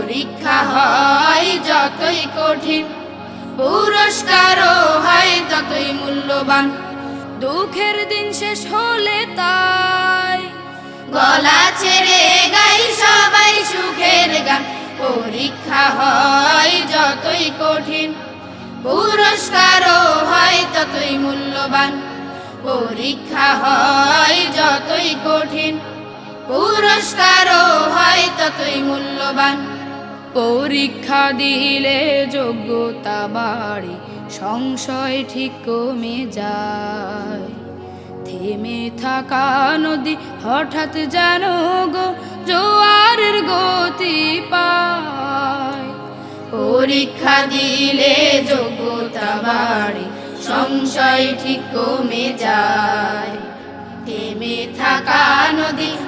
পরীক্ষা হয় যতই কঠিন, পুরস্কারও হয় ততই মূল্যবান। দুঃখের দিন শেষ হলে তাই গলা ছেড়ে গাই সবাই সুখের গান। পরীক্ষা হয় যতই কঠিন, পুরস্কারও হয় ততই মূল্যবান। পরীক্ষা হয় যতই কঠিন, পুরস্কারও হয় ততই মূল্যবান। পরীক্ষা দিলে যোগ্যতা বাড়ে, সংশয় ঠিক কমে যায়। থেমে থাকা নদী হঠাৎ যেন গো জোয়ারের গতি পায়। পরীক্ষা দিলে যোগ্যতা বাড়ে, সংশয় ঠিক কমে যায়। থেমে থাকা নদী